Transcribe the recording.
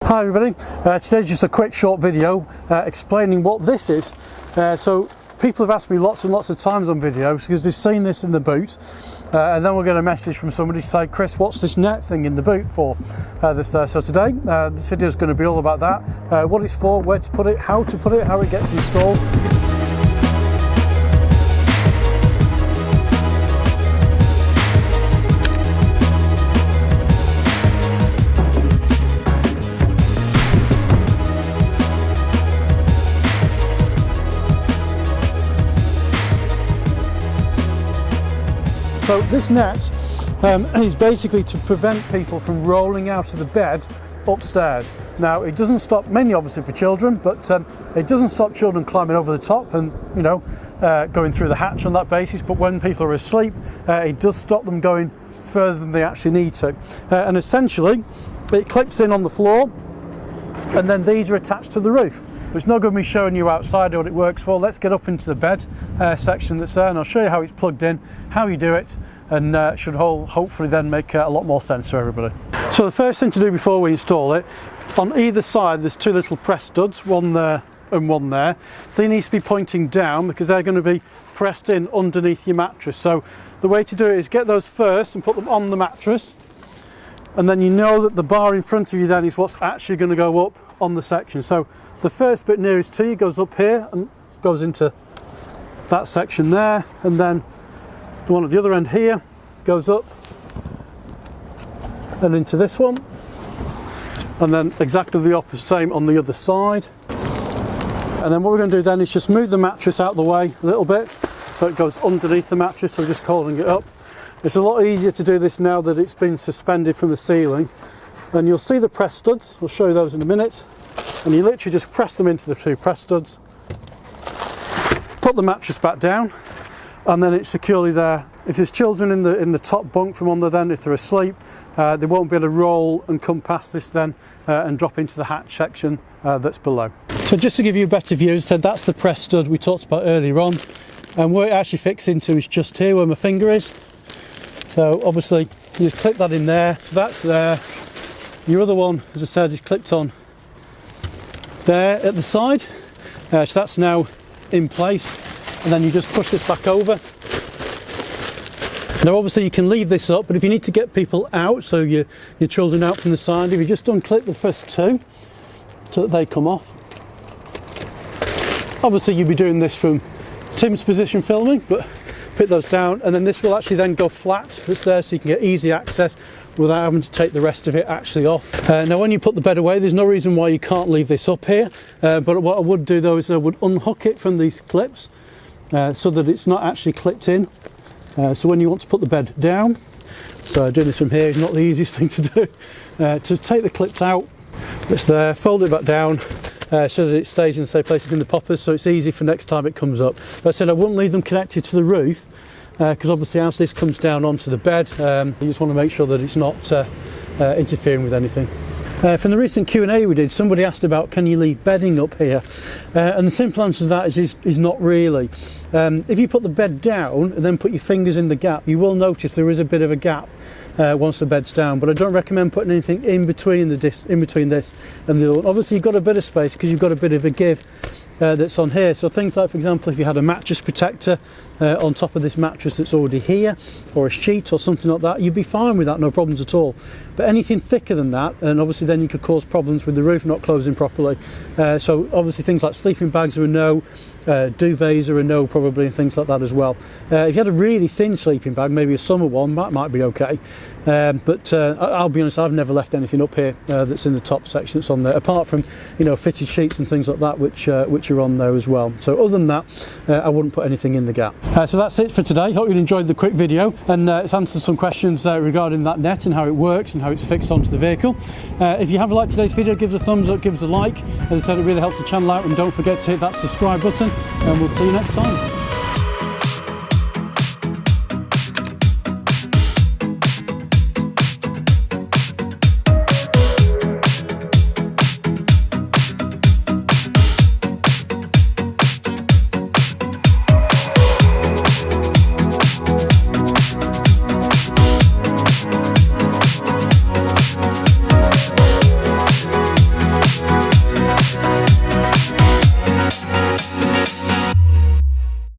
Hi everybody, today's just a quick short video explaining what this is. So people have asked me lots and lots of times on videos because they've seen this in the boot and then we'll get a message from somebody to say, Chris, what's this net thing in the boot for? So today this video is going to be all about that, what it's for, where to put it, how it gets installed. So this net is basically to prevent people from rolling out of the bed upstairs. Now it doesn't stop, mainly obviously for children, but it doesn't stop children climbing over the top and going through the hatch on that basis, but when people are asleep it does stop them going further than they actually need to. And essentially it clips in on the floor and then these are attached to the roof. But it's no good me showing you outside what it works for. Let's get up into the bed section that's there and I'll show you how it's plugged in, how you do it, and should hopefully then make a lot more sense to everybody. So the first thing to do before we install it, on either side there's two little press studs, one there and one there. They need to be pointing down because they're going to be pressed in underneath your mattress. So the way to do it is get those first and put them on the mattress, and then you know that the bar in front of you then is what's actually going to go up on the section. So the first bit nearest to you goes up here and goes into that section there, and then the one at the other end here goes up and into this one, and then exactly the opposite same on the other side. And then what we're going to do then is just move the mattress out of the way a little bit so it goes underneath the mattress, so we're just holding it up. It's a lot easier to do this now that it's been suspended from the ceiling, and you'll see the press studs, I'll show you those in a minute, and you literally just press them into the two press studs, put the mattress back down, and then it's securely there. If there's children in the top bunk from under, then if they're asleep they won't be able to roll and come past this then and drop into the hatch section that's below. So just to give you a better view, as I said, that's the press stud we talked about earlier on, and where it actually fits into is just here where my finger is. So obviously you just clip that in there, so that's there. Your other one, as I said, is clipped on there at the side, so that's now in place, and then you just push this back over. Now obviously you can leave this up, but if you need to get people out, so your children out from the side, if you just unclip the first two so that they come off. Obviously you'll be doing this from Tim's position filming, but put those down, and then this will actually then go flat, that's there, so you can get easy access without having to take the rest of it actually off. Now when you put the bed away, there's no reason why you can't leave this up here, but what I would do though is I would unhook it from these clips so that it's not actually clipped in. So when you want to put the bed down, so doing this from here is not the easiest thing to do, to take the clips out, it's there, fold it back down so that it stays in the same place as in the poppers, so it's easy for next time it comes up. But I said I wouldn't leave them connected to the roof because obviously as this comes down onto the bed, you just want to make sure that it's not interfering with anything. From the recent Q&A we did, somebody asked about can you leave bedding up here, and the simple answer to that is not really. If you put the bed down and then put your fingers in the gap, you will notice there is a bit of a gap once the bed's down, but I don't recommend putting anything in between this and the other one. Obviously you've got a bit of space because you've got a bit of a give that's on here, so things like, for example, if you had a mattress protector on top of this mattress that's already here, or a sheet or something like that, you'd be fine with that, no problems at all. But anything thicker than that, and obviously then you could cause problems with the roof not closing properly. So obviously things like sleeping bags are a no, duvets are a no probably, and things like that as well. If you had a really thin sleeping bag, maybe a summer one, that might be okay, but I'll be honest, I've never left anything up here that's in the top section that's on there, apart from fitted sheets and things like that which are on there as well. So other than that, I wouldn't put anything in the gap. So that's it for today. Hope you enjoyed the quick video, and it's answered some questions regarding that net and how it works and how it's fixed onto the vehicle. If you have liked today's video, give us a thumbs up, give us a like. As I said, it really helps the channel out, and don't forget to hit that subscribe button, and we'll see you next time.